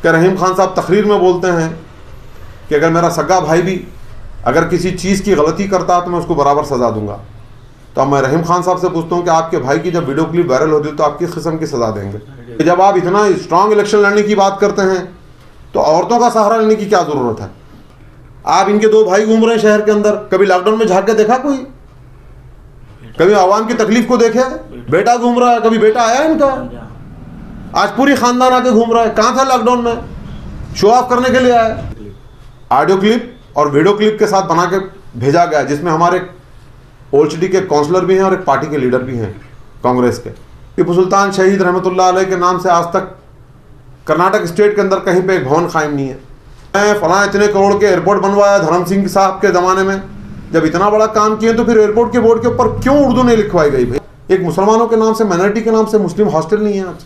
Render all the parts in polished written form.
कि रहीम खान साहब तकरीर में बोलते हैं कि अगर मेरा सगा भाई भी अगर किसी चीज़ की गलती करता है तो मैं उसको बराबर सज़ा दूंगा। तो अब मैं रहीम खान साहब से पूछता हूँ कि आपके भाई की जब वीडियो क्लिप वायरल होती है तो आप किस किस्म की सज़ा देंगे? जब आप इतना स्ट्रांग इलेक्शन लड़ने की बात करते हैं तो औरतों का सहारा लेने की क्या ज़रूरत है? आप इनके दो भाई घूम रहे हैं शहर के अंदर, कभी लॉकडाउन में झाँक के देखा कोई? कभी आवाम की तकलीफ को देखे? बेटा घूम रहा है, कभी बेटा आया इनका? आज पूरी खानदान आके घूम रहा है। कहाँ था लॉकडाउन में? शो ऑफ करने के लिए आया। ऑडियो क्लिप और वीडियो क्लिप के साथ बना के भेजा गया, जिसमें हमारे ओल्ड सिटी के काउंसलर भी हैं और एक पार्टी के लीडर भी हैं कांग्रेस के। टीपू सुल्तान शहीद रहमतुल्लाह अलैह के नाम से आज तक कर्नाटक स्टेट के अंदर कहीं पे एक भवन कायम नहीं है। मैं फलां इतने करोड़ के एयरपोर्ट बनवाया धर्म सिंह साहब के ज़माने में। जब इतना बड़ा काम किए तो फिर एयरपोर्ट के बोर्ड के ऊपर क्यों उर्दू नहीं लिखवाई गई भाई? एक मुसलमानों के नाम से, माइनॉरिटी के नाम से मुस्लिम हॉस्टल नहीं है आज।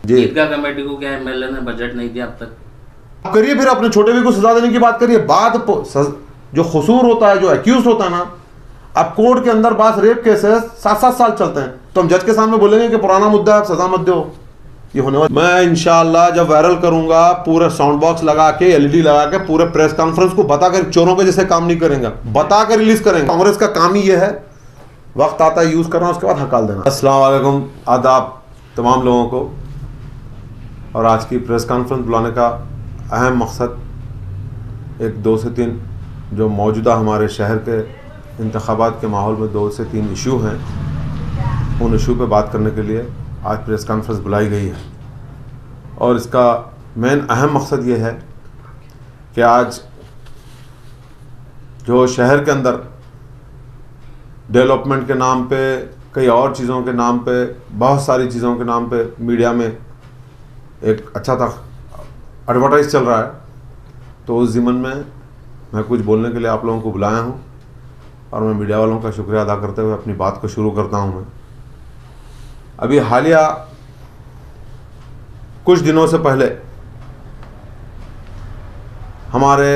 जी, ईदगाह कमेटी को क्या एमएलए ने बजट नहीं दिया अब तक? आप करिए, फिर अपने छोटे भाई को सजा देने की बात करिए। बात जो कसूर होता है, जो एक्यूज होता है ना, अब कोर्ट के अंदर बात रेप केसेस 7-7 साल चलते हैं, तो हम जज के सामने बोलेंगे कि पुराना मुद्दा है, आप सजा मत दो। ये होने वाला। मैं इंशाअल्लाह जब वायरल करूंगा पूरे साउंड बॉक्स लगा के, एलईडी लगा के, पूरे प्रेस कॉन्फ्रेंस को बताकर, चोरों के जैसे काम नहीं करेंगे, बताकर रिलीज करेंगे। कांग्रेस का काम ही ये है, वक्त आता है यूज करना, उसके बाद हकाल देना। अस्सलाम वालेकुम, आदाब तमाम लोगों को। और आज की प्रेस कॉन्फ्रेंस बुलाने का अहम मकसद एक 2 से 3 जो मौजूदा हमारे शहर के इंतखाबात के माहौल में 2 से 3 इशू हैं, उन इशू पे बात करने के लिए आज प्रेस कॉन्फ्रेंस बुलाई गई है। और इसका मेन अहम मकसद ये है कि आज जो शहर के अंदर डेवलपमेंट के नाम पे, कई और चीज़ों के नाम पे, बहुत सारी चीज़ों के नाम पे मीडिया में एक अच्छा था एडवर्टाइज चल रहा है, तो उस ज़िमन में मैं कुछ बोलने के लिए आप लोगों को बुलाया हूँ। और मैं मीडिया वालों का शुक्रिया अदा करते हुए अपनी बात को शुरू करता हूँ। मैं अभी हालिया कुछ दिनों से पहले हमारे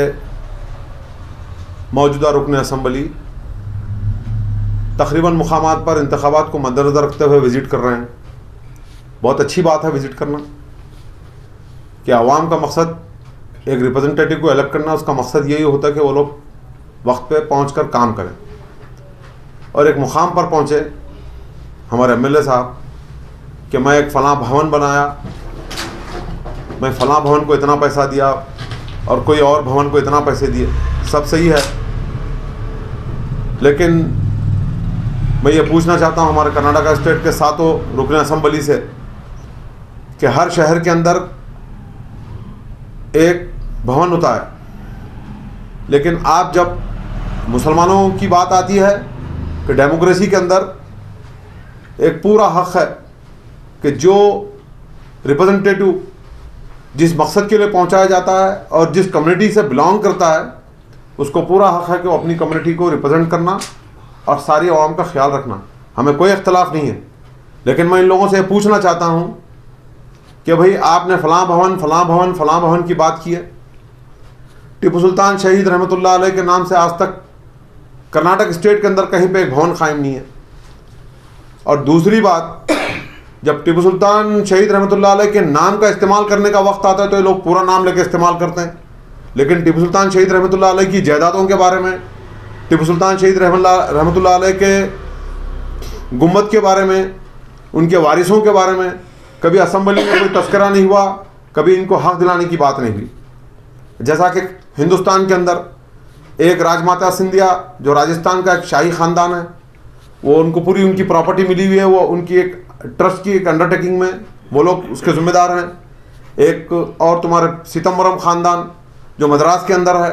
मौजूदा रुकन असम्बली तकरीबन मुकामात पर इंतखाबात को मद्देनज़र रखते हुए विज़िट कर रहे हैं। बहुत अच्छी बात है विज़िट करना, कि आवाम का मकसद एक रिप्रेजेंटेटिव को इलेक्ट करना, उसका मकसद यही होता है कि वो लोग वक्त पे पहुंचकर काम करें। और एक मुकाम पर पहुंचे हमारे एमएलए साहब कि मैं एक फ़लाँ भवन बनाया, मैं फ़लाँ भवन को इतना पैसा दिया और कोई और भवन को इतना पैसे दिए, सब सही है। लेकिन मैं ये पूछना चाहता हूँ हमारे कर्नाटक स्टेट के 7 रुकन असम्बली से कि हर शहर के अंदर एक भवन होता है, लेकिन आप जब मुसलमानों की बात आती है कि डेमोक्रेसी के अंदर एक पूरा हक है कि जो रिप्रेजेंटेटिव जिस मकसद के लिए पहुंचाया जाता है और जिस कम्युनिटी से बिलोंग करता है, उसको पूरा हक है कि वो अपनी कम्युनिटी को रिप्रेजेंट करना और सारी आवाम का ख्याल रखना। हमें कोई इख्तलाफ नहीं है। लेकिन मैं इन लोगों से पूछना चाहता हूं कि भाई आपने फ़लाँ भवन, फ़लाँ भवन, फ़लाँ भवन की बात की है। टीपू सुल्तान शहीद रहमतुल्लाह अलैह के नाम से आज तक कर्नाटक स्टेट के अंदर कहीं पे एक भवन कायम नहीं है। और दूसरी बात, जब टीपू सुल्तान शहीद रहमतुल्लाह अलैह के नाम का इस्तेमाल करने का वक्त आता है तो ये लोग पूरा नाम लेके इस्तेमाल करते हैं। लेकिन टीपू सुल्तान शहीद रहमतुल्लाह अलैह की जायदादों के बारे में, टीपू सुल्तान शहीद रहमतुल्लाह अलैह के गुम्बद के बारे में, उनके वारिसों के बारे में कभी असम्बली में कोई तस्करा नहीं हुआ, कभी इनको हक दिलाने की बात नहीं हुई। जैसा कि हिंदुस्तान के अंदर एक राजमाता सिंधिया जो राजस्थान का एक शाही ख़ानदान है, वो उनको पूरी उनकी प्रॉपर्टी मिली हुई है, वो उनकी एक ट्रस्ट की एक अंडरटेकिंग में वो लोग उसके ज़िम्मेदार हैं। एक और तुम्हारे सितम्बरम ख़ानदान जो मद्रास के अंदर है,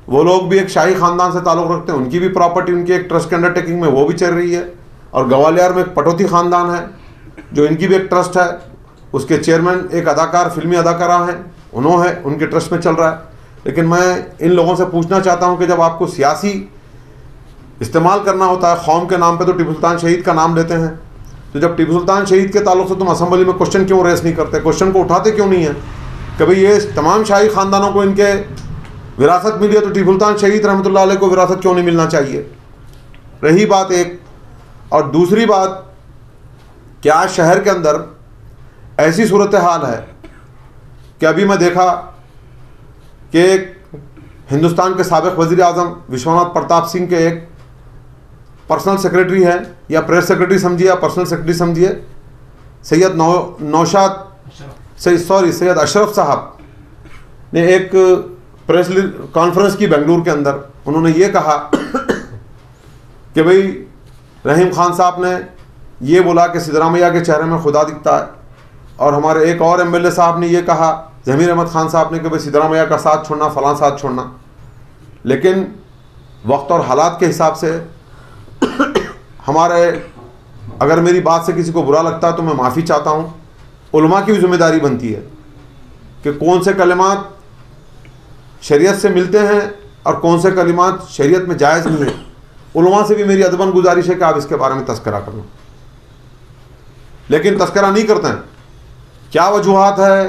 वो लोग भी एक शाही ख़ानदान से ताल्लुक़ रखते हैं, उनकी भी प्रॉपर्टी उनकी एक ट्रस्ट के अंडरटेकिंग में वो भी चल रही है। और ग्वालियर में एक पटौती ख़ानदान है जो इनकी भी एक ट्रस्ट है, उसके चेयरमैन एक अदाकार, फिल्मी अदाकारा हैं, उन्होंने उनके ट्रस्ट में चल रहा है। लेकिन मैं इन लोगों से पूछना चाहता हूं कि जब आपको सियासी इस्तेमाल करना होता है कौम के नाम पे, तो टीपू सुल्तान शहीद का नाम लेते हैं, तो जब टीपू सुल्तान शहीद के ताल्लुक से तुम असम्बली में क्वेश्चन क्यों रेस नहीं करते, क्वेश्चन को उठाते क्यों नहीं है? कभी ये तमाम शाही ख़ानदानों को इनके विरासत मिली है, तो टीपू सुल्तान शहीद रहमतुल्लाह अलैह को विरासत क्यों नहीं मिलना चाहिए? रही बात एक। और दूसरी बात कि आज शहर के अंदर ऐसी सूरत हाल है कि अभी मैं देखा कि एक हिंदुस्तान के साबिक वज़ीर आज़म विश्वनाथ प्रताप सिंह के एक पर्सनल सेक्रेटरी है, या प्रेस सेक्रेटरी समझिए या पर्सनल सेक्रेटरी समझिए, सैयद अशरफ साहब ने एक प्रेस कॉन्फ्रेंस की बेंगलुरु के अंदर। उन्होंने ये कहा कि भाई रहीम खान साहब ने ये बोला कि सिद्धरामैया के चेहरे में खुदा दिखता है, और हमारे एक और एमएलए साहब ने ये कहा, ज़मीर अहमद खान साहब ने, कि भाई सिद्धरामैया का साथ छोड़ना, फलां साथ छोड़ना। लेकिन वक्त और हालात के हिसाब से हमारे, अगर मेरी बात से किसी को बुरा लगता है तो मैं माफ़ी चाहता हूँ। उलमा की भी जिम्मेदारी बनती है कि कौन से कलिमात शरीयत से मिलते हैं और कौन से कलिमात शरीयत में जायज़ नहीं है। उलमा से भी मेरी अदबन गुजारिश है कि आप इसके बारे में तस्करा करना, लेकिन तस्करा नहीं करते हैं। क्या वजूहात है,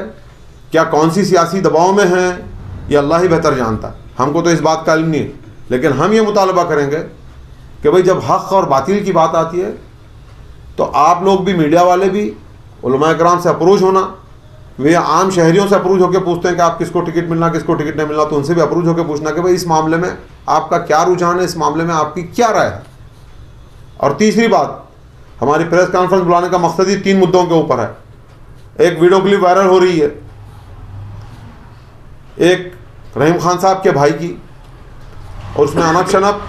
क्या कौन सी सियासी दबाव में है, ये अल्लाह ही बेहतर जानता है, हमको तो इस बात का इल्म नहीं है। लेकिन हम ये मुतालबा करेंगे कि भाई जब हक़ और बातिल की बात आती है तो आप लोग भी, मीडिया वाले भी, उलमा इकराम से अप्रोच होना। वे आम शहरियों से अप्रोच होकर पूछते हैं कि आप किसको टिकट मिलना, किसको टिकट नहीं मिलना, तो उनसे भी अप्रोच होकर पूछना कि भाई इस मामले में आपका क्या रुझान है, इस मामले में आपकी क्या राय है। और तीसरी बात, हमारी प्रेस कॉन्फ्रेंस बुलाने का मकसद ही 3 मुद्दों के ऊपर है। एक वीडियो क्लिप वायरल हो रही है एक रहीम खान साहब के भाई की, और उसमें अनप शनप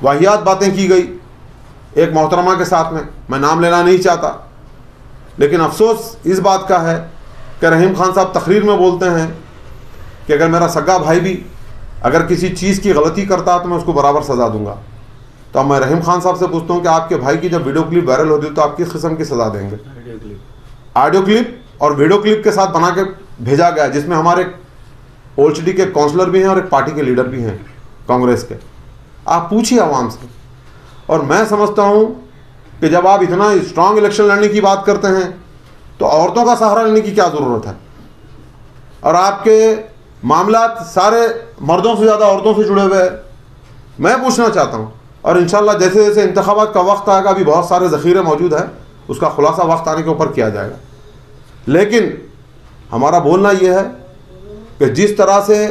वाहियात बातें की गई एक मोहतरमा के साथ में। मैं नाम लेना नहीं चाहता, लेकिन अफसोस इस बात का है कि रहीम खान साहब तकरीर में बोलते हैं कि अगर मेरा सगा भाई भी अगर किसी चीज़ की गलती करता है तो मैं उसको बराबर सज़ा दूंगा। तो अब मैं रहीम खान साहब से पूछता हूँ कि आपके भाई की जब वीडियो क्लिप वायरल होती है तो आप किस किस्म की सज़ा देंगे? ऑडियो क्लिप और वीडियो क्लिप के साथ बना के भेजा गया, जिसमें हमारे ओल्ड के काउंसलर भी हैं और एक पार्टी के लीडर भी हैं कांग्रेस के। आप पूछिए आवाम से। और मैं समझता हूँ कि जब आप इतना स्ट्रांग इलेक्शन लड़ने की बात करते हैं तो औरतों का सहारा लेने की क्या ज़रूरत है? और आपके मामलात सारे मर्दों से ज़्यादा औरतों से जुड़े हुए हैं। मैं पूछना चाहता हूँ, और इंशाल्लाह जैसे जैसे इंतखाबात का वक्त आएगा, अभी बहुत सारे ज़ख़ीरे मौजूद है, उसका खुलासा वक्त आने के ऊपर किया जाएगा। लेकिन हमारा बोलना यह है कि जिस तरह से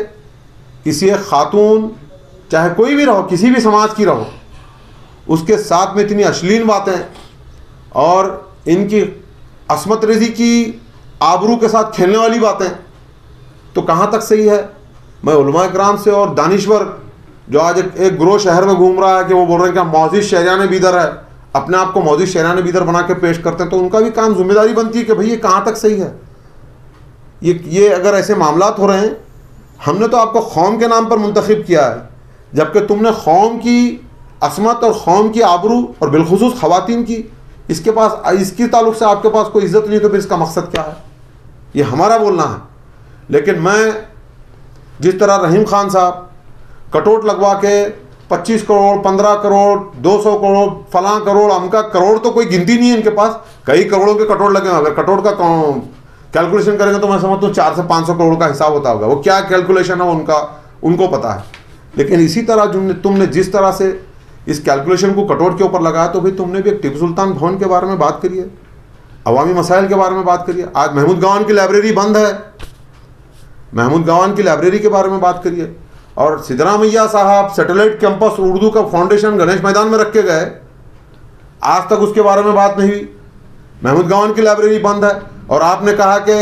किसी एक खातून, चाहे कोई भी रहो, किसी भी समाज की रहो, उसके साथ में इतनी अश्लील बातें और इनकी असमत रेज़ी की आबरू के साथ खेलने वाली बातें, तो कहाँ तक सही है? मैं उलमा इकराम से और दानिश्वर जो आज एक ग्रोह शहर में घूम रहा है कि वो बोल रहे हैं कि हम मौजिज़ शहरियान बीदर है, अपने आप को मौजिज़ शहरियान बीदर बना के पेश करते हैं, तो उनका भी काम जिम्मेदारी बनती है कि भाई ये कहाँ तक सही है। ये अगर ऐसे मामलात हो रहे हैं, हमने तो आपको कौम के नाम पर मुंतखब किया है, जबकि तुमने कौम की असमत और कौम की आबरू और बिलखुसूस ख़वातीन की, इसके ताल्लुक़ से आपके पास कोई इज़्ज़त नहीं, तो फिर इसका मकसद क्या है? ये हमारा बोलना है। लेकिन मैं जिस तरह रहीम खान साहब कटोट लगवा के 25 करोड़, 15 करोड़, 200 करोड़, फलां करोड़, अमका करोड़, तो कोई गिनती नहीं है इनके पास, कई करोड़ों के कटोट लगे। अगर कटोट का कैलकुलेशन करेंगे तो मैं समझता हूँ 400 से 500 करोड़ का हिसाब होता होगा। वो क्या कैलकुलेशन है उनको पता है। लेकिन इसी तरह तुमने जिस तरह से इस कैलकुलेशन को कटोट के ऊपर लगाया, तो भाई तुमने भी एक टिपू सुल्तान भवन के बारे में बात करिए, अवामी मसाइल के बारे में बात करिए। आज महमूद गवान की लाइब्रेरी बंद है, महमूद गवान की लाइब्रेरी के बारे में बात करिए। और सिद्धरामैया साहब सैटेलाइट कैंपस उर्दू का फाउंडेशन गणेश मैदान में रखे गए, आज तक उसके बारे में बात नहीं हुई। महमूद गवान की लाइब्रेरी बंद है। और आपने कहा कि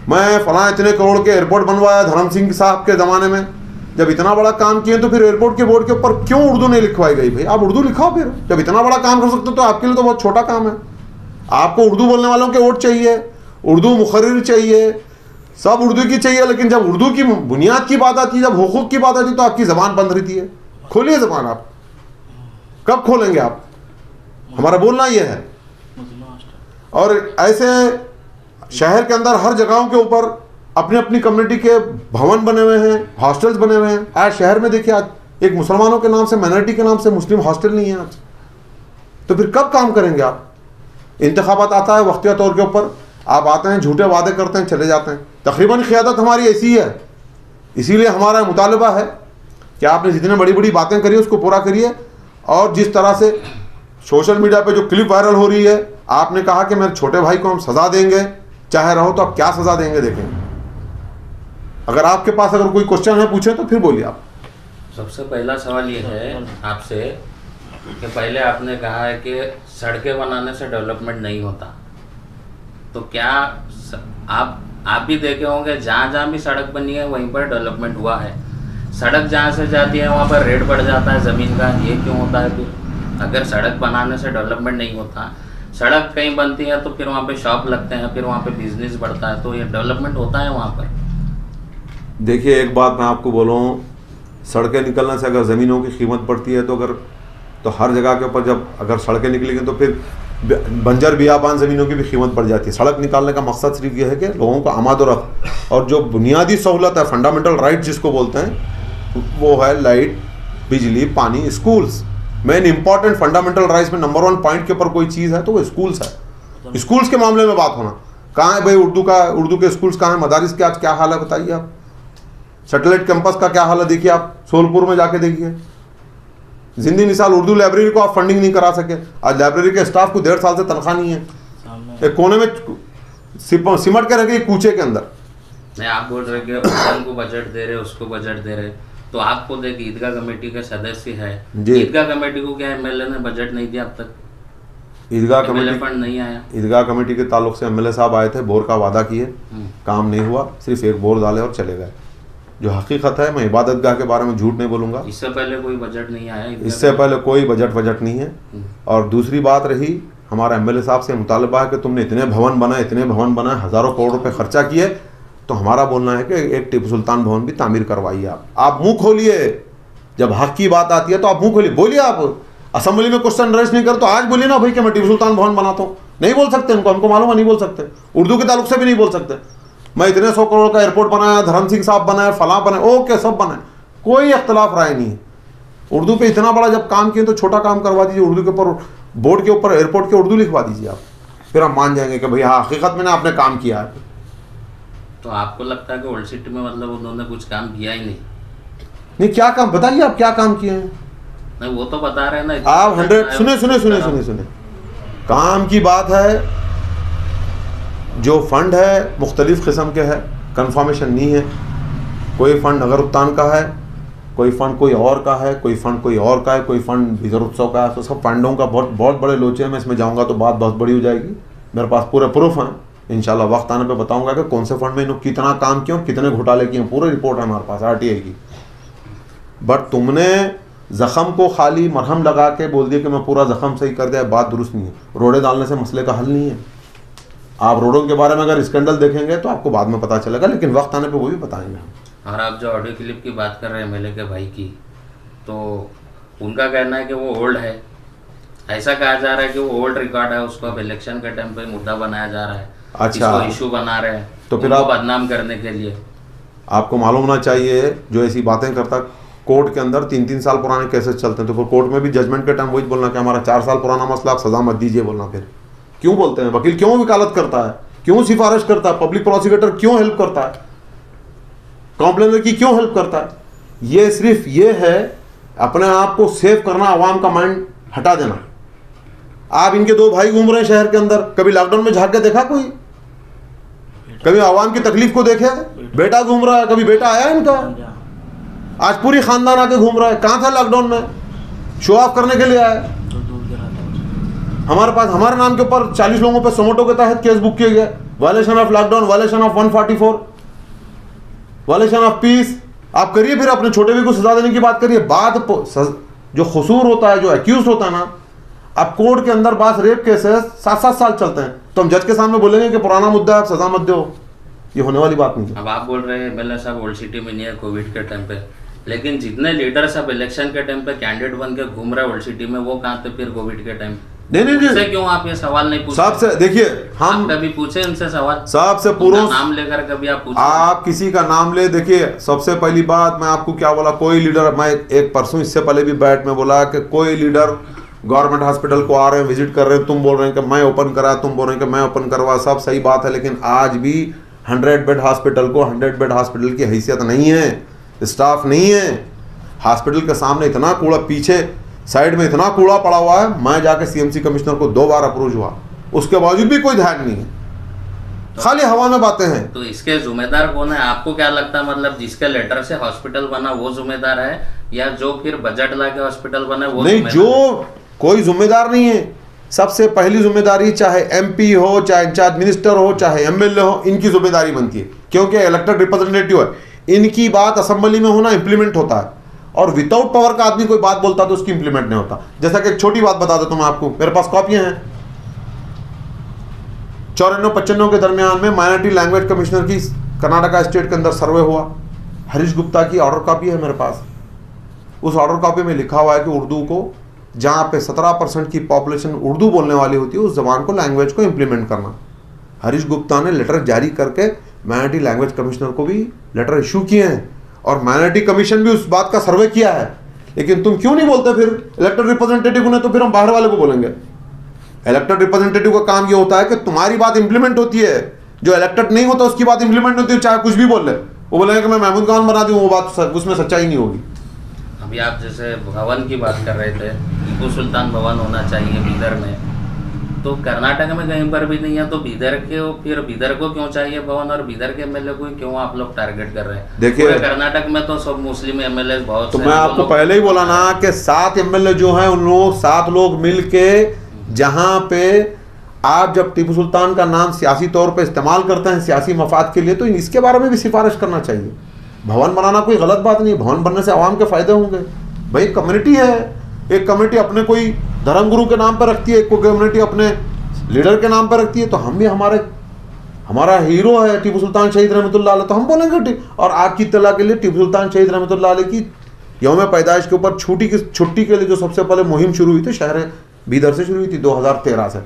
मैं फलां इतने करोड़ के एयरपोर्ट बनवाया धर्म सिंह साहब के ज़माने में। जब इतना बड़ा काम किए तो फिर एयरपोर्ट के बोर्ड के ऊपर क्यों उर्दू नहीं लिखवाई गई? भाई आप उर्दू लिखाओ फिर, जब इतना बड़ा काम कर सकते हो तो आपके लिए तो बहुत छोटा काम है। आपको उर्दू बोलने वालों के वोट चाहिए, उर्दू मुखर्रिर चाहिए, सब उर्दू की चाहिए। लेकिन जब उर्दू की बुनियाद की बात आती है, जब हुकूक की बात आती है, तो आपकी ज़बान बंद रहती है। खोलिए ज़बान, आप कब खोलेंगे? आप, हमारा बोलना यह है। और ऐसे शहर के अंदर हर जगहों के ऊपर अपनी अपनी कम्युनिटी के भवन बने हुए हैं, हॉस्टल्स बने हुए हैं। आज शहर में देखिए, आज एक मुसलमानों के नाम से, माइनॉरिटी के नाम से मुस्लिम हॉस्टल नहीं है आज। तो फिर कब काम करेंगे आप? इंतखाबात आता है वक्तिया तौर के ऊपर, आप आते हैं, झूठे वादे करते हैं, चले जाते हैं। तकरीबन क़ियादत हमारी ऐसी है। इसीलिए हमारा मुतालबा है कि आपने जितनी बड़ी बड़ी बातें करी उसको पूरा करिए। और जिस तरह से सोशल मीडिया पे जो क्लिप वायरल हो रही है, आपने कहा कि मेरे छोटे भाई को हम सज़ा देंगे, चाहे रहो तो आप क्या सज़ा देंगे देखें। अगर आपके पास अगर कोई क्वेश्चन है पूछे तो फिर बोलिए आप। सबसे पहला सवाल ये है आपसे कि पहले आपने कहा है कि सड़कें बनाने से डेवलपमेंट नहीं होता, तो क्या आप भी देखे होंगे जहाँ जहाँ भी सड़क बनी है वहीं पर डेवलपमेंट हुआ है। सड़क जहाँ से जाती है वहाँ पर रेट बढ़ जाता है ज़मीन का, ये क्यों होता है? फिर अगर सड़क बनाने से डेवलपमेंट नहीं होता, सड़क कहीं बनती है तो फिर वहाँ पे शॉप लगते हैं, फिर वहाँ पे बिजनेस बढ़ता है, तो ये डेवलपमेंट होता है वहाँ पर। देखिए एक बात मैं आपको बोलूँ, सड़कें निकलने से अगर ज़मीनों की कीमत बढ़ती है तो हर जगह के ऊपर जब अगर सड़कें निकलेंगी तो फिर बंजर बियाबान ज़मीनों की भी कीमत बढ़ जाती है। सड़क निकालने का मकसद सिर्फ ये है कि लोगों को आमाद और जो बुनियादी सहूलत है, फंडामेंटल राइट जिसको बोलते हैं, वो है लाइट, बिजली, पानी, schools. Main important fundamental rights में नंबर 1 पॉइंट के ऊपर कोई चीज़ है तो वो स्कूल्स है। स्कूल्स के मामले में बात होना, कहाँ है भाई उर्दू के स्कूल्स कहाँ है? मदारिस के आज क्या हाल है बताइए आप। सैटेलाइट कैंपस का क्या हाल है देखिए आप, सोलपुर में जाके देखिए। जिंदी मिसाल उर्दू लाइब्रेरी को आप फंडिंग नहीं करा सके। आज लाइब्रेरी के स्टाफ को 1.5 साल से तनख्वाह नहीं है, एक कोने में सिमट के रखे कूचे के अंदर। नहीं, आप बोल रहे कि उनको बजट दे रहे, उसको बजट दे रहे, तो आपको देख ईदगाह कमेटी के सदस्य है, ईदगाह कमेटी को क्या एमएलए ने बजट नहीं दिया अब तक? ईदगाह कमेटी फंड नहीं आया। ईदगाह कमेटी के ताल्लुक से एमएलए साहब आए थे, बोर का वादा किए, काम नहीं हुआ, सिर्फ एक बोर डाले और चले गए। जो हकीकत है, मैं इबादतगाह के बारे में झूठ नहीं बोलूँगा। इससे पहले कोई बजट नहीं आया, इससे पहले कोई बजट नहीं है। और दूसरी बात रही, हमारा एमएलए साहब से मुतालबा है कि तुमने इतने भवन बनाए, हज़ारों करोड़ रुपए खर्चा किए, तो हमारा बोलना है कि एक टीपू सुल्तान भवन भी तामीर करवाइए। आप मुंह खोलिए, जब हक की बात आती है तो आप मुंह खोलिए, बोलिए। आप असेंबली में क्वेश्चन रेज नहीं कर तो आज बोलिए ना भाई कि मैं टीपू सुल्तान भवन बनाता हूँ। नहीं बोल सकते, हमको मालूम है नहीं बोल सकते। उर्दू के ताल्लुक से भी नहीं बोल सकते। मैं इतने 100 करोड़ का एयरपोर्ट बनाया, धर्म सिंह साहब बनाए, फलां बनाए, ओके सब बनाए, कोई इख्तलाफ राय नहीं है। उर्दू पे इतना बड़ा जब काम किए तो छोटा काम करवा दीजिए। उर्दू के ऊपर बोर्ड के ऊपर एयरपोर्ट के उर्दू लिखवा दीजिए आप, फिर हम मान जाएंगे कि भैया हकीकत में आपने काम किया है। तो आपको लगता है कि ओल्ड सिटी में मतलब उन्होंने कुछ काम किया ही नहीं? क्या काम बताइए, आप क्या काम किए हैं? नहीं वो तो बता रहे हैं ना आप 100 सुने काम की बात है। जो फंड है मुख्तलिफ किस्म के है, कन्फर्मेशन नहीं है। कोई फंड नगर उत्तान का है, कोई फंड कोई और का है, कोई फंड कोई और का है, कोई फंड विजर उत्सव का है। तो सब फंडों का बहुत बड़े लोचे हैं। मैं इसमें जाऊंगा तो बात बहुत बड़ी हो जाएगी। मेरे पास पूरे प्रूफ हैं, इंशाल्लाह वक्त आने पे बताऊंगा कि कौन से फंड में इन्होंने कितना काम किया और कितने घोटाले किए, पूरी रिपोर्ट है हमारे पास आरटीआई की। बट तुमने ज़ख़म को खाली मरहम लगा के बोल दिया कि मैं पूरा ज़ख़म सही कर दिया, बात दुरुस्त नहीं है। रोड़े डालने से मसले का हल नहीं है। आप रोडों के बारे में अगर स्कैंडल देखेंगे तो आपको बाद में पता चलेगा, लेकिन वक्त आने पे वो भी बताएंगे। और आप जो ऑडियो क्लिप की बात कर रहे हैं एमएलए के भाई की, तो उनका कहना है कि वो ओल्ड है। ऐसा कहा जा रहा है कि वो ओल्ड रिकॉर्ड है, उसको अब इलेक्शन के टाइम पे मुद्दा बनाया जा रहा है। अच्छा, इसको इशू बना रहे हैं तो फिर आप बदनाम करने के लिए। आपको मालूम होना चाहिए, जो ऐसी बातें करता, कोर्ट के अंदर 3-3 साल पुराने केसेस चलते हैं, तो फिर कोर्ट में भी जजमेंट के टाइम वही बोलना कि हमारा 4 साल पुराना मसला, आप सजा मत दीजिए बोलना। फिर क्यों बोलते हैं? वकील क्यों वकालत करता है, क्यों सिफारिश करता है, पब्लिक प्रोसिक्यूटर क्यों हेल्प करता है, कंप्लेनर की क्यों हेल्प करता है? ये सिर्फ ये है अपने आप को सेव करना, आवाम का माइंड हटा देना। आप इनके 2 भाई घूम रहे हैं शहर के अंदर, कभी लॉकडाउन में झांक के देखा कोई? कभी आवाम की तकलीफ को देखे? बेटा घूम रहा है, कभी बेटा आया इनका? आज पूरी खानदान आके घूम रहा है। कहाँ था लॉकडाउन में? शो ऑफ करने के लिए आया। हमारे पास हमारे नाम के ऊपर 40 लोगों पे सोमोटो के तहत केस बुक किए गए, violation of lockdown, violation of 144, violation of peace. आप करिए, फिर अपने छोटे भी को सजा देने की बात करिए। बात जो कसूर होता है, जो एक्यूज होता है ना, अब कोर्ट के अंदर बात रेप केसेस 7-7 साल चलते हैं, तो हम जज के सामने बोलेंगे कि पुराना मुद्दा है, आप सजा मत दो। ये होने वाली बात नहीं है। अब आप बोल रहे हैं एमएलए साहब ओल्ड सिटी में नहीं है कोविड के टाइम पे, लेकिन जितने लीडर सब इलेक्शन के टाइम पे कैंडिडेट बन के घूम रहे ओल्ड सिटी में, वो कहाँ थे फिर कोविड के टाइम? नहीं, क्यों आप ये सवाल नहीं पूछे? सबसे देखिए, हम कभी पूछे इनसे सवाल? सबसे पूरा नाम लेकर कभी आप पूछे? आप किसी का नाम ले, देखिए सबसे पहली बात मैं आपको क्या बोला, कोई लीडर, मैं एक परसों इससे पहले भी बैठ में बोला कि कोई लीडर गवर्नमेंट हॉस्पिटल को आ रहे हैं, विजिट कर रहे हैं, तुम बोल रहे हैं कि मैं ओपन करा, तुम बोल रहे हैं कि मैं ओपन करवा, सब सही बात है, लेकिन आज भी 100 बेड हॉस्पिटल को 100 बेड हॉस्पिटल की हैसियत नहीं है, स्टाफ नहीं है। हॉस्पिटल के सामने इतना कूड़ा, पीछे साइड में इतना कूड़ा पड़ा हुआ है। मैं जाके सीएमसी कमिश्नर को 2 बार अप्रोच हुआ, उसके बावजूद भी कोई ध्यान नहीं है। खाली हवा में बातें हैं। तो इसके जिम्मेदार कौन है? आपको क्या लगता है, मतलब जिसके लेटर से हॉस्पिटल बना वो जिम्मेदार है, या जो फिर बजट ला के हॉस्पिटल बना वो नहीं, जो कोई जिम्मेदार नहीं है। सबसे पहली जिम्मेदारी चाहे एमपी हो, चाहे इंचार्ज मिनिस्टर हो, चाहे एमएलए हो, इनकी जिम्मेदारी बनती है, क्योंकि इलेक्टेड रिप्रेजेंटेटिव है। इनकी बात असेंबली में होना इंप्लीमेंट होता है, और विदाउट पावर का आदमी कोई बात बोलता तो उसकी इंप्लीमेंट नहीं होता। जैसा कि एक छोटी बात बता देता हूं मैं आपको, मेरे पास कॉपियां हैं। 94-95 के दरमियान में माइनॉरिटी लैंग्वेज कमिश्नर की कर्नाटका स्टेट के अंदर सर्वे हुआ। हरीश गुप्ता की ऑर्डर कॉपी है मेरे पास। उस ऑर्डर कॉपी में लिखा हुआ है कि उर्दू को, जहाँ पे 17% की पॉपुलेशन उर्दू बोलने वाली होती है, उस जबान को, लैंग्वेज को इम्प्लीमेंट करना। हरीश गुप्ता ने लेटर जारी करके माइनॉरिटी लैंग्वेज कमिश्नर को भी लेटर इशू किए हैं, और माइनॉरिटी कमीशन भी उस बात का सर्वे किया है। लेकिन तुम क्यों नहीं बोलते फिर? इलेक्टेड रिप्रेजेंटेटिव ने तो फिर हम बाहर वाले को बोलेंगे। इलेक्टेड रिप्रेजेंटेटिव का काम ये होता है कि तुम्हारी बात इंप्लीमेंट होती है, जो इलेक्टेड नहीं होता उसकी बात इंप्लीमेंट नहीं होती है, चाहे कुछ भी बोल ले। वो बोलेंगे कि मैं महमूद खान बना दूं, वो बात उसमें सच्चाई नहीं होगी। अभी आप जैसे भवन की बात कर रहे थे, टीपू सुल्तान भवन होना चाहिए बीदर में, तो कर्नाटक में कहीं पर भी नहीं है, तो बीदर के फिर बीदर को क्यों चाहिए भवन, और बीदर के एमएलए को क्यों आप लोग टारगेट कर रहे हैं? देखिए, कर्नाटक में तो सब मुस्लिम एमएलए बहुत। तो मैं आपको पहले ही बोला ना कि 7 एमएलए जो हैं, उन लोग 7 लोग मिल के, जहां पे आप जब टीपू सुल्तान का नाम सियासी तौर पे इस्तेमाल करते हैं सियासी मफाद के लिए, तो इसके बारे में भी सिफारिश करना चाहिए। भवन बनाना कोई गलत बात नहीं है, भवन बनने से आवाम के फायदे होंगे। भाई कम्युनिटी है, एक कम्युनिटी अपने कोई धर्मगुरु के नाम पर रखती है, कोई कम्युनिटी अपने लीडर के नाम पर रखती है, तो हम भी हमारा हीरो है टीपू सुल्तान शहीद रहमतुल्लाह अलैह, तो हम बोलेंगे। और आपकी इत्तला के लिए, टीपू सुल्तान शहीद रहमतुल्लाह अलैह की यौम पैदाइश के ऊपर छुट्टी के लिए जो सबसे पहले मुहिम शुरू हुई थी, शहर बीदर से शुरू हुई थी 2013 से,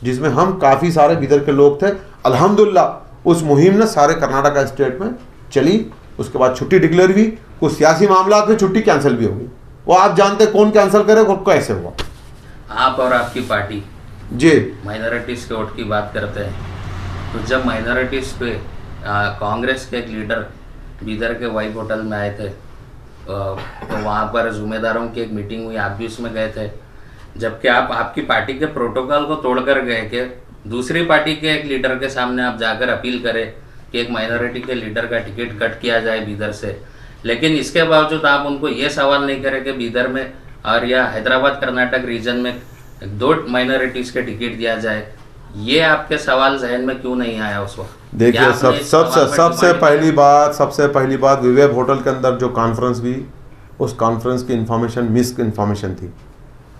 जिसमें हम काफ़ी सारे बीदर के लोग थे। अल्हम्दुलिल्लाह उस मुहिम ने सारे कर्नाटका स्टेट में चली। उसके बाद छुट्टी डिक्लेयर हुई, कुछ सियासी मामला में छुट्टी कैंसिल भी हो गई। वो आप जानते कौन कैंसिल करे और कैसे हुआ। आप और आपकी पार्टी जी माइनॉरिटीज़ के वोट की बात करते हैं, तो जब माइनॉरिटीज़ पे कांग्रेस के एक लीडर बीदर के वाइफ होटल में आए थे, तो वहाँ पर जुम्मेदारों की एक मीटिंग हुई, आप भी उसमें गए थे, जबकि आप आपकी पार्टी के प्रोटोकॉल को तोड़कर गए कि दूसरी पार्टी के एक लीडर के सामने आप जाकर अपील करें कि एक माइनॉरिटी के लीडर का टिकट कट किया जाए बीदर से। लेकिन इसके बावजूद आप उनको ये सवाल नहीं करें कि बीदर में और या हैदराबाद कर्नाटक रीजन में 2 माइनॉरिटीज़ के टिकट दिया जाए। ये आपके सवाल जहन में क्यों नहीं आया उस वक्त? देखिए, सबसे पहली बात विवेक होटल के अंदर जो कॉन्फ्रेंस हुई, उस कॉन्फ्रेंस की इन्फॉर्मेशन मिस इन्फॉर्मेशन थी,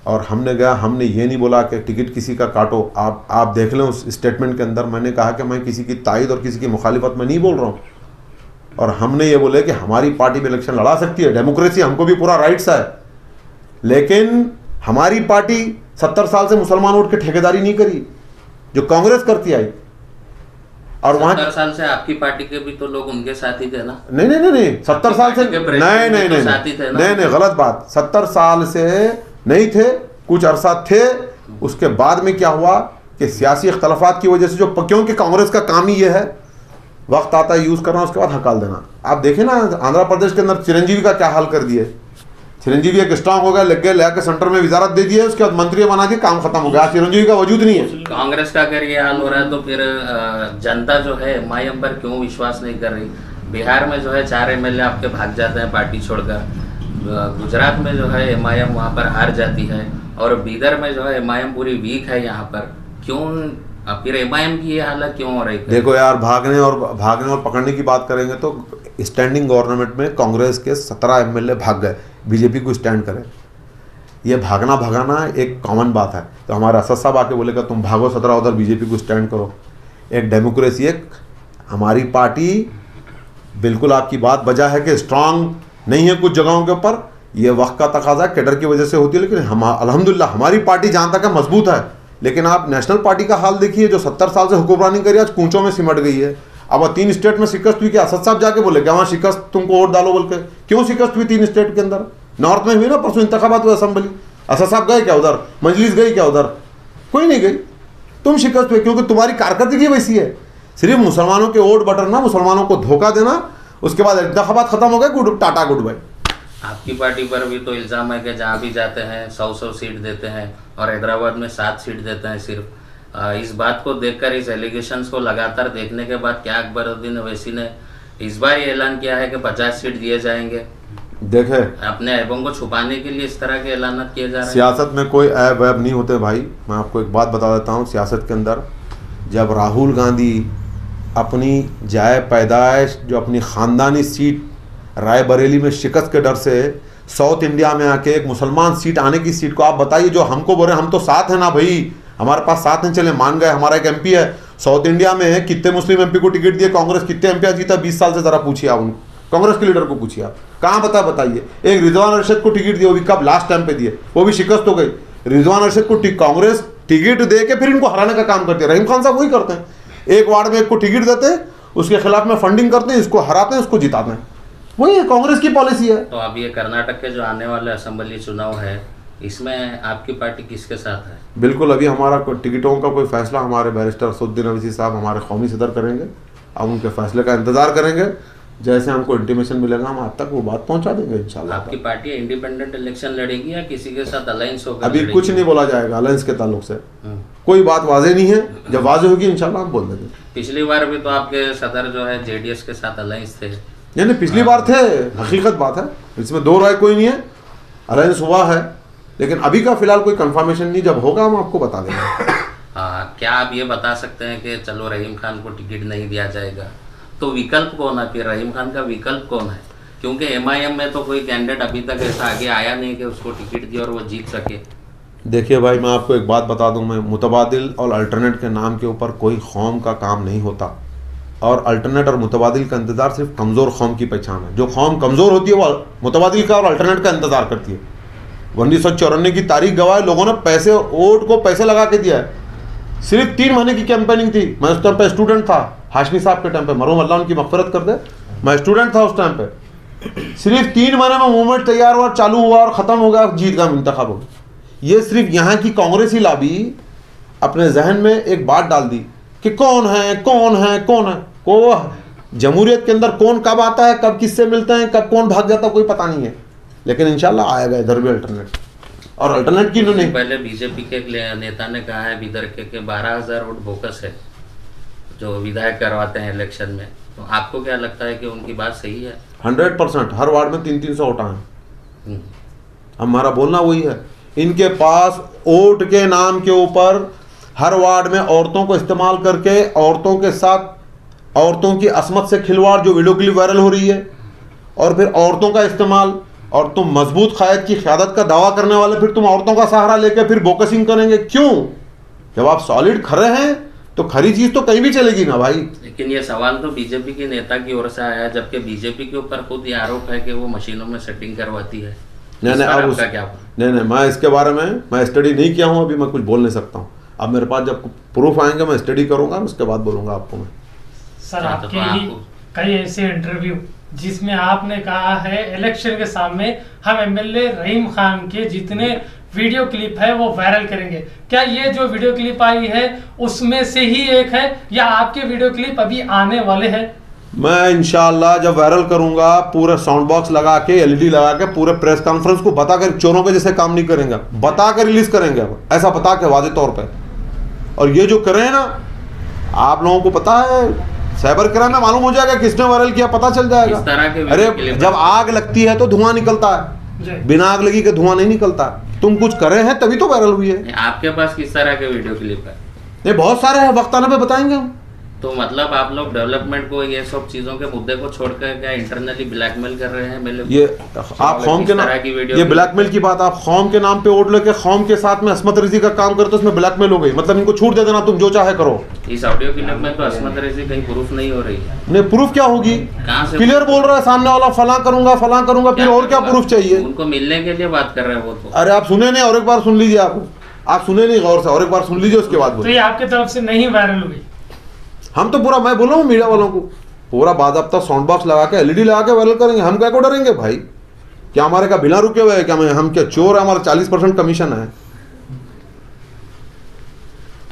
और हमने ये नहीं बोला कि टिकट किसी का काटो। आप देख लें उस स्टेटमेंट के अंदर मैंने कहा कि मैं किसी की तायद और किसी की मुखालिफत में नहीं बोल रहा हूँ, और हमने ये बोले कि हमारी पार्टी भी इलेक्शन लड़ा सकती है, डेमोक्रेसी, हमको भी पूरा राइट्स है। लेकिन हमारी पार्टी 70 साल से मुसलमान वोट की ठेकेदारी नहीं करी जो कांग्रेस करती आई। और वहां 70 साल से आपकी पार्टी के भी तो लोग उनके साथ ही थे ना? नहीं 70 साल से नहीं, गलत बात। 70 साल से नहीं थे, कुछ अरसा थे। उसके बाद में क्या हुआ कि सियासी इख्तलाफात की वजह से जो, क्योंकि कांग्रेस का काम ही ये है वक्त आता है यूज़ करना, उसके बाद हकाल देना। आप देखें ना आंध्र प्रदेश के अंदर चिरंजीवी का क्या हाल कर दिए। चिरंजीवी एक स्ट्रांग हो गया, लग गया, लेकर सेंटर में वजारत दे दिए, उसके बाद मंत्री बना दिए, काम खत्म हो गया। चिरंजीवी का वजूद नहीं है। कांग्रेस का अगर ये हाल हो रहा है तो फिर जनता जो है एमआईएम पर क्यों विश्वास नहीं कर रही? बिहार में जो है 4 एमएलए आपके भाग जाते हैं पार्टी छोड़कर, गुजरात में जो है एमआईएम वहाँ पर हार जाती है, और बीदर में जो है एमआईएम पूरी वीक है यहाँ पर। क्यों फिर एमआईएम की ये हालत क्यों हो रही है? देखो यार, भागने और पकड़ने की बात करेंगे तो स्टैंडिंग गवर्नमेंट में कांग्रेस के 17 एमएलए भाग गए, बीजेपी को स्टैंड करें। ये भागना भगाना एक कॉमन बात है। तो हमारा असद साहब आके बोलेगा तुम भागो 17 उधर बीजेपी को स्टैंड करो। एक डेमोक्रेसी, एक हमारी पार्टी, बिल्कुल आपकी बात बजा है कि स्ट्रांग नहीं है कुछ जगहों के ऊपर, ये वक्त का तकाजा कैडर की वजह से होती है। लेकिन हम अल्हम्दुलिल्लाह हमारी पार्टी जहाँ तक है मजबूत है। लेकिन आप नेशनल पार्टी का हाल देखिए जो 70 साल से हुक्मरानी करी, आज कूचों में सिमट गई है। अब 3 स्टेट में शिकस्त हुई, क्या असद साहब जाके बोले क्या वहाँ शिकस्त, तुमको वोट डालो बोल के? क्यों शिकस्त हुई 3 स्टेट के अंदर? नॉर्थ में हुई ना परसों इंतखाबात हुए असेंबली, असद साहब गए क्या उधर? मजलिस गई क्या उधर? कोई नहीं गई। तुम शिकस्त हुए क्योंकि तुम्हारी कारकर्दगी वैसी है। सिर्फ मुसलमानों के वोट बटरना, मुसलमानों को धोखा देना, उसके बाद इंतखाबात खत्म हो गए, गुड टाटा गुड बाय। आपकी पार्टी पर भी तो इल्ज़ाम है कि जहाँ भी जाते हैं 100 सीट देते हैं, और हैदराबाद में 7 सीट देते हैं सिर्फ। इस बात को देखकर, इस एलिगेशंस को लगातार देखने के बाद क्या अकबरुद्दीन ओवैसी ने इस बार ये ऐलान किया है कि 50 सीट दिए जाएंगे? देखे, अपने ऐबों को छुपाने के लिए इस तरह के ऐलान किए जा रहे हैं। सियासत में कोई ऐब वैब नहीं होते भाई। मैं आपको एक बात बता देता हूँ, सियासत के अंदर जब राहुल गांधी अपनी जाए पैदाइश, जो अपनी ख़ानदानी सीट रायबरेली में शिकस्त के डर से साउथ इंडिया में आके एक मुसलमान सीट आने की सीट को, आप बताइए, जो हमको बोल रहे हम तो साथ हैं ना भाई, हमारे पास साथ हैं, चले मान गए, हमारा एक एमपी है साउथ इंडिया में, कितने मुस्लिम एमपी को टिकट दिए, कांग्रेस कितने एमपी जीता 20 साल से, ज़रा पूछिए आप उनको, कांग्रेस के लीडर को पूछिए आप, कहाँ बताइए। एक रिजवान अरशद को टिकट दिए, वो भी कब, लास्ट टाइम पे दिए, वो भी शिकस्त हो गई। रिजवान अरशद को कांग्रेस टिकट दे के फिर इनको हराने का काम करती है। रहीम खान साहब वही करते हैं, एक वार्ड में एक को टिकट देते हैं, उसके खिलाफ में फंडिंग करते हैं, इसको हराते हैं, उसको जिताते हैं, वही है कांग्रेस की पॉलिसी है। तो अब ये कर्नाटक के जो आने वाले असेंबली चुनाव है, इसमें आपकी पार्टी किसके साथ है? बिल्कुल, अभी हमारा टिकटों का कोई फैसला हमारे बैरिस्टर असदुद्दीन अवैसी साहब हमारे कौमी सदर करेंगे। अब उनके फैसले का इंतजार करेंगे, जैसे हमको इंटीमेशन मिलेगा हम आप तक वो बात पहुंचा देंगे इंशाल्लाह। आपकी पार्टी इंडिपेंडेंट इलेक्शन लड़ेगी या किसी के साथ अलायंस होकर? अभी कुछ नहीं बोला जाएगा अलायंस के ताल्लुक से, कोई बात वाजे नहीं है, जब वाजे होगी इंशाल्लाह हम बोल देंगे। पिछली बार भी तो आपके सदर जो है जेडीएस के साथ अलायंस थे। नहीं, पिछली बार थे, हकीकत बात है, इसमें दो राय कोई नहीं है, अलायंस हुआ है, लेकिन अभी का फिलहाल कोई कंफर्मेशन नहीं, जब होगा हम आपको बता देंगे। क्या आप ये बता सकते हैं कि चलो रहीम खान को टिकट नहीं दिया जाएगा, तो विकल्प कौन है फिर? रहीम खान का विकल्प कौन है? क्योंकि एमआईएम में तो कोई कैंडिडेट अभी तक ऐसा आगे आया नहीं कि उसको टिकट दी और वो जीत सके। देखिए भाई, मैं आपको एक बात बता दूं, मैं मुतबादिल और अल्टरनेट के नाम के ऊपर कोई कौम का काम नहीं होता, और अल्टरनेट और मुतबादिल का इंतज़ार सिर्फ कमज़ोर कौम की पहचान है। जो कौम कमज़ोर होती है वो मुतबादिल का और अल्टरनेट का इंतज़ार करती है। 1994 की तारीख गवाह है, लोगों ने पैसे, वोट को पैसे लगा के दिया है। सिर्फ 3 महीने की कैंपेनिंग थी, मैं उस टाइम पे स्टूडेंट था, हाशमी साहब के टाइम पे, मरहूम अल्लाह उनकी मग़फ़िरत कर दे, मैं स्टूडेंट था उस टाइम पे। सिर्फ 3 महीने में मूवमेंट तैयार हुआ, चालू हुआ और ख़त्म हो गया, जीत गया इंतखाब हो गया। ये सिर्फ यहाँ की कांग्रेसी लॉबी अपने जहन में एक बात डाल दी कि कौन है कौन है कौन है, को जमहूरियत के अंदर कौन कब आता है, कब किससे मिलते हैं, कब कौन भाग जाता है, कोई पता नहीं है, लेकिन इंशाल्लाह आएगा इधर भी अल्टरनेट। और अल्टरनेट की इन्होंने पहले बीजेपी के नेता ने कहा है बिदर के 12,000 वोट बोकस है जो विधायक करवाते हैं इलेक्शन में, तो आपको क्या लगता है कि उनकी बात सही है? 100%, हर वार्ड में 300 वोटा हैं, हमारा बोलना वही है। इनके पास वोट के नाम के ऊपर हर वार्ड में औरतों को इस्तेमाल करके, औरतों के साथ औरतों की असमत से खिलवाड़, जो वीडियो क्लिप वायरल हो रही है, और फिर औरतों का इस्तेमाल, और तुम मजबूत क़यादत की क़यादत का दावा करने वाले फिर तुम औरतों का सहारा लेकर फिर बोकसिंग करेंगे, क्यों? जब आप सॉलिड खड़े हैं तो खरी चीज़ तो कहीं भी चलेगी ना भाई। लेकिन ये सवाल तो बीजेपी के नेता की ओर से आया, जबकि बीजेपी के ऊपर खुद ये आरोप है कि वो मशीनों में सेटिंग करवाती है। नहीं, मैं इसके बारे में मैं स्टडी नहीं किया हूँ, अभी मैं कुछ बोल नहीं सकता हूँ। अब मेरे पास जब प्रूफ आएंगे मैं स्टडी करूँगा, उसके बाद बोलूँगा आपको मैं। सर, आपके ही कई ऐसे इंटरव्यू जिसमें आपने कहा है इलेक्शन के सामने हम एमएलए रहीम खान के जितने वीडियो क्लिप है वो वायरल करेंगे, क्या ये जो वीडियो क्लिप आई है उसमें से ही एक है या आपके वीडियो क्लिप अभी आने वाले हैं? मैं इंशाल्लाह जब वायरल करूंगा पूरा साउंड बॉक्स लगा के, एलईडी लगा के, पूरे प्रेस कॉन्फ्रेंस को बताकर, चोरों के जैसे काम नहीं करेंगे, बता कर रिलीज करेंगे, ऐसा बता के वादे तौर पे। और ये जो कर रहे हैं ना, आप लोगों को पता है साइबर क्राइम में मालूम हो जाएगा किसने वायरल किया, पता चल जाएगा। अरे जब आग लगती है तो धुआं निकलता है, बिना आग लगी के धुआं नहीं निकलता। तुम कुछ करे हैं तभी तो वायरल हुई है। आपके पास किस तरह के वीडियो क्लिप है? ये बहुत सारे हैं, वक्त आने पे बताएंगे हम। तो मतलब आप लोग डेवलपमेंट को, ये सब चीजों के मुद्दे को छोड़कर क्या इंटरनली ब्लैकमेल कर रहे हैं? ये आप कौम के नाम, ये ब्लैकमेल की बात, आप कौम के नाम पे वोट लेके कौम के साथ में असमत रेजी का काम करते हो, उसमें ब्लैकमेल हो गई। मतलब इनको छूट दे देना, तुम जो चाहे करो। इस ऑडियो क्लिप में तो असमत रेजी कहीं प्रूफ नहीं हो रही है। नहीं, प्रूफ क्या होगी? क्लियर बोल रहा है सामने वाला, फलां करूंगा फलां करूंगा, फिर और क्या प्रूफ चाहिए? उनको मिलने के लिए बात कर रहे हैं वो तो। अरे आप सुने नहीं, और एक बार सुन लीजिए, आप सुने नहीं गौर से, और एक बार सुन लीजिए, उसके बाद तो ये आपकी तरफ से नहीं वायरल हुई? हम तो पूरा, मैं बोल रहा हूँ मीडिया वालों को, पूरा बाज़ाब्ता साउंड बॉक्स लगा के, एलईडी लगा के वायरल करेंगे। हम क्या को डरेंगे भाई? क्या हमारे का बिना रुके हुए है क्या? हम क्या चोर है? हमारा 40% कमीशन है।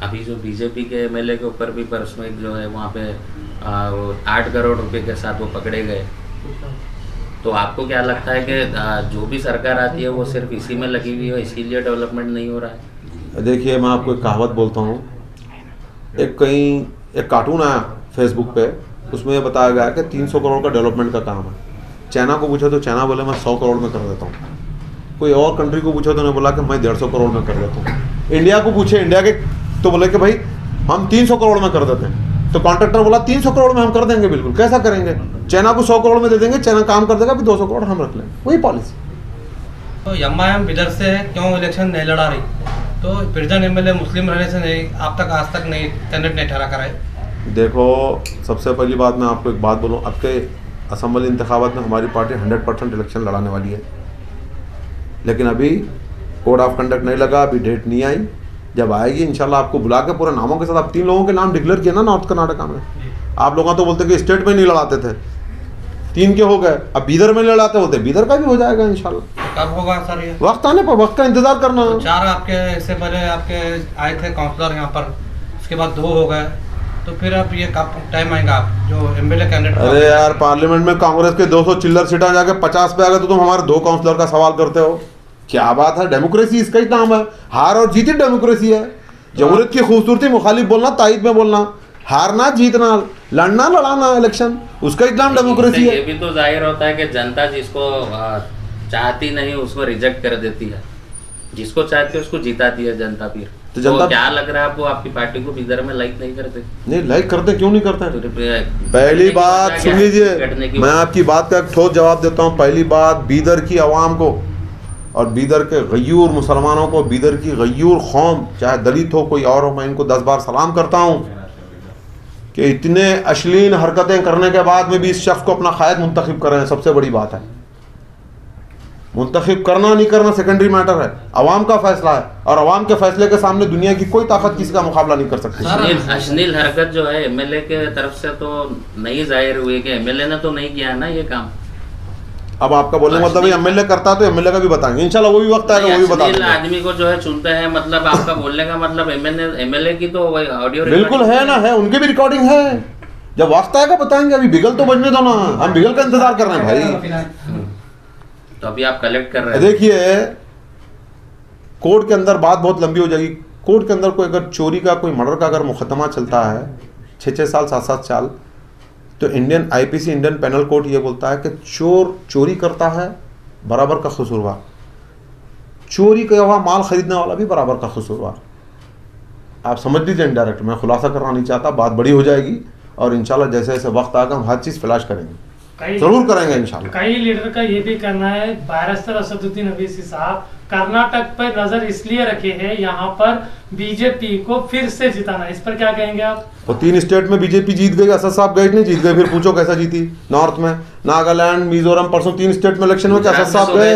अभी जो बीजेपी के एमएलए के ऊपर भी परसों एक जो है वहाँ पे 8 करोड़ रुपए के साथ वो पकड़े गए, तो आपको क्या लगता है कि जो भी सरकार आती है वो सिर्फ इसी में लगी हुई है, इसीलिए डेवलपमेंट नहीं हो रहा है? देखिए, मैं आपको एक कहावत बोलता हूँ, एक कार्टून आया फेसबुक पे, उसमें बताया गया कि 300 करोड़ का डेवलपमेंट का काम है। चाइना को पूछा तो चाइना बोले मैं 100 करोड़ में कर देता हूँ। कोई और कंट्री को पूछा तो उन्होंने बोला कि मैं 150 करोड़ में कर देता हूँ। इंडिया को पूछे, इंडिया के तो बोले कि भाई हम 300 करोड़ में कर देते हैं। तो कॉन्ट्रैक्टर बोला 300 करोड़ में हम कर देंगे, बिल्कुल। कैसा करेंगे? चाइना को 100 करोड़ में दे देंगे, चाइना काम कर देगा, फिर 200 करोड़ हम रख लेंगे, वही पॉलिसी। तो एमआईएम बिदर से क्यों इलेक्शन नहीं लड़ा रही? तो प्रेजेंट एमएलए मुस्लिम रहने से नहीं, आप तक आज तक नहीं कैंडिडेट नहीं ठहरा कराए। देखो, सबसे पहली बात मैं आपको एक बात बोलूँ, अब के असम्बली इंतखाबात में हमारी पार्टी 100% इलेक्शन लड़ाने वाली है, लेकिन अभी कोड ऑफ कंडक्ट नहीं लगा, अभी डेट नहीं आई। जब आएगी इंशाल्लाह आपको बुला के पूरे नामों के साथ, आप 3 लोगों के नाम डिक्लेयर किए ना नॉर्थ कर्नाटका में। आप लोग तो बोलते कि स्टेट में नहीं लड़ाते थे, 3 के हो गए, अब बीदर में लड़ाते बोलते, बीदर का भी हो जाएगा इंशाल्लाह। कब होगा सर ये? वक्त आने पर, वक्त का इंतजार करना। तो 4 आपके इससे पहले आपके आए थे काउंसलर यहाँ पर, उसके बाद 2 हो गए, तो फिर अब ये कब टाइम आएगा आप जो एमएलए कैंडिडेट? अरे यार, पार्लियामेंट में कांग्रेस के 200 चिल्लर सीटा जाके 50 पे आ गए तो तुम हमारे 2 काउंसलर का सवाल करते हो? क्या बात है? डेमोक्रेसी इसका ही नाम है, हार और जीत ही डेमोक्रेसी है। जमहूरियत की खूबसूरती मुखालिफ बोलना, तायद में बोलना, हारना जीतना, लड़ना लड़ाना इलेक्शन, उसका ही नाम डेमोक्रेसी है। ये भी तो जाहिर होता है कि जनता जिसको चाहती नहीं उसको रिजेक्ट कर देती है, जिसको चाहती है उसको जिताती है जनता। फिर तो जनता क्या लग रहा है आपको, आपकी पार्टी को बीदर में लाइक नहीं करते? नहीं, लाइक करते, क्यों नहीं करते? पहली बात सुन लीजिए, मैं आपकी बात का एक ठोस जवाब देता हूँ। पहली बात, बीदर की आवाम को और बीदर के गयूर मुसलमानों को, बीदर की गयूर कौम, चाहे दलित हो कोई और हो, मैं इनको 10 बार सलाम करता हूँ कि इतने अश्लील हरकतें करने के बाद में भी इस शख्स को अपना कायद मुंतखब कर रहे हैं। सबसे बड़ी बात है, मुंतखब करना नहीं करना सेकेंडरी मैटर है, अवाम का फैसला है, और अवाम के फैसले के सामने दुनिया की कोई ताकत किसी का मुकाबला नहीं कर सकती। अश्लील हरकत जो है एमएलए के तरफ से तो नहीं जाहिर हुई कि एमएलए ने तो नहीं किया ना ये काम। अब आपका बोलने का मतलब एमएलए करता है तो एमएलए का भी बताएंगे इंशाल्लाह, वो भी वक्त आएगा, वो भी बताएंगे। आदमी को जो है चुनते हैं, मतलब आपका बोलने का मतलब एमएलए की तो ऑडियो बिल्कुल है ना, है, उनकी भी रिकॉर्डिंग है। जब वक्त आएगा बताएंगे, अभी बिगल तो बजने दो ना, हम बिगल का इंतजार कर रहे हैं भाई। तो अभी आप कलेक्ट कर रहे हैं। देखिए, कोर्ट के अंदर बात बहुत लंबी हो जाएगी। कोर्ट के अंदर कोई अगर चोरी का, कोई मर्डर का अगर मुकदमा चलता है 6-6 साल 7-7 साल, तो Indian IPC, Indian penal code ये बोलता है कि चोर चोरी करता है बराबर का कसूरवार, चोरी किया हुआ माल खरीदने वाला भी बराबर का कसूरवार। आप समझ लीजिए इनडायरेक्ट, मैं खुलासा करना नहीं चाहता, बात बड़ी हो जाएगी, और इंशाल्लाह जैसे जैसे वक्त आएगा हम हर चीज़ फ्लैश करेंगे, जरूर करेंगे इंशाल्लाह। कई लीडर का ये भी कहना है, बैरिस्टर असदुद्दीन अवैसी साहब कर्नाटक पर नजर इसलिए रखे हैं यहाँ पर बीजेपी को फिर से जिताना, इस पर क्या कहेंगे आप? और 3 स्टेट में बीजेपी जीत गई, असद साहब गए नहीं, जीत गए, फिर पूछो कैसा जीती? नॉर्थ में नागालैंड, मिजोरम, परसों 3 स्टेट में इलेक्शन में क्या असद साहब गए?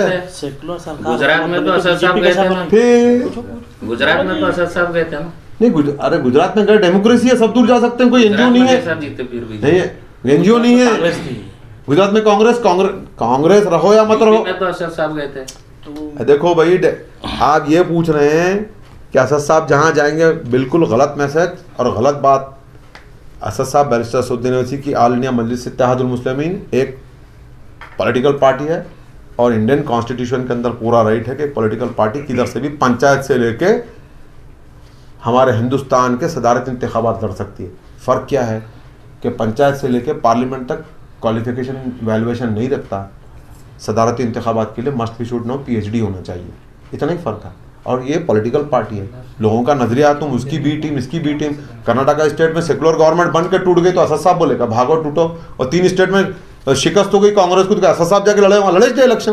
गुजरात में तो असद साहब गए थे, फिर गुजरात में तो असद साहब गए थे ना। नहीं, अरे गुजरात में गए, डेमोक्रेसी है, सब दूर जा सकते हैं, कोई एनजीओ नहीं है, नहीं एनजीओ नहीं है। गुजरात में कांग्रेस रहो या मत रहो, तो असद साहब गए थे। देखो भाई, आप ये पूछ रहे हैं कि असद साहब जहाँ जाएंगे, बिल्कुल गलत मैसेज और गलत बात। असद साहब बैरिस्टर असदुद्दीन अवैसी की ऑल इंडिया मजलिस इत्तेहादुल मुस्लिमीन एक पॉलिटिकल पार्टी है, और इंडियन कॉन्स्टिट्यूशन के अंदर पूरा राइट है कि पॉलिटिकल पार्टी किधर से भी पंचायत से लेके हमारे हिंदुस्तान के सदारती इंतखाबात लड़ सकती है। फ़र्क क्या है कि पंचायत से लेके पार्लियामेंट तक क्वालिफिकेशन वैल्यूएशन नहीं रखता, सदारती इंतखाबात के लिए must be should know PhD होना चाहिए, इतना ही फ़र्क है। और ये पॉलिटिकल पार्टी है, लोगों का नजरिया, तुम उसकी बी टीम इसकी बी टीम। कर्नाटका स्टेट में सेकुलर गवर्नमेंट बन के टूट गई तो असद साहब बोलेगा भागो टूटो, और 3 स्टेट में शिकस्त हो गई कांग्रेस को, तो असद साहब जाके लड़े, वहाँ लड़े थे इलेक्शन।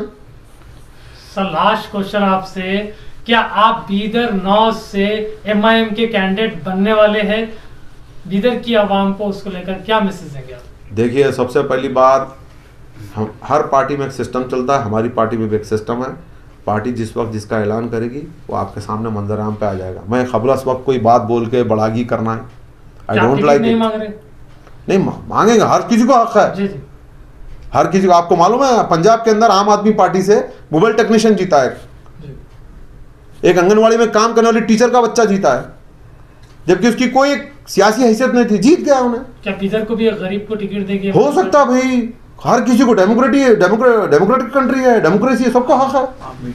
सर लास्ट क्वेश्चन आपसे, क्या आप बीदर 9 से MIM के कैंडिडेट बनने वाले हैं? बीदर की आवाम को उसको लेकर क्या मैसेज देंगे आप? देखिए, सबसे पहली बात, हम हर पार्टी में एक सिस्टम चलता है, हमारी पार्टी में भी एक सिस्टम है। पार्टी जिस वक्त जिसका ऐलान करेगी वो आपके सामने मंजर आम पे आ जाएगा। मैं खबरस वक्त कोई बात बोल के बड़ागी करना है, आई डोंट लाइक इट। नहीं मांगेंगे, हर किसी को हक है, हर किसी को। आपको मालूम है पंजाब के अंदर आम आदमी पार्टी से मोबाइल टेक्नीशियन जीता है, एक आंगनवाड़ी में काम करने वाली टीचर का बच्चा जीता है, जबकि उसकी कोई सियासी हैसियत नहीं थी, जीत गया उन्हें। क्या बीदर को भी एक गरीब को टिकट देंगे? हो सकता भाई, हर किसी को, डेमोक्रेटिक कंट्री है, डेमोक्रेसी है, सबको हक है।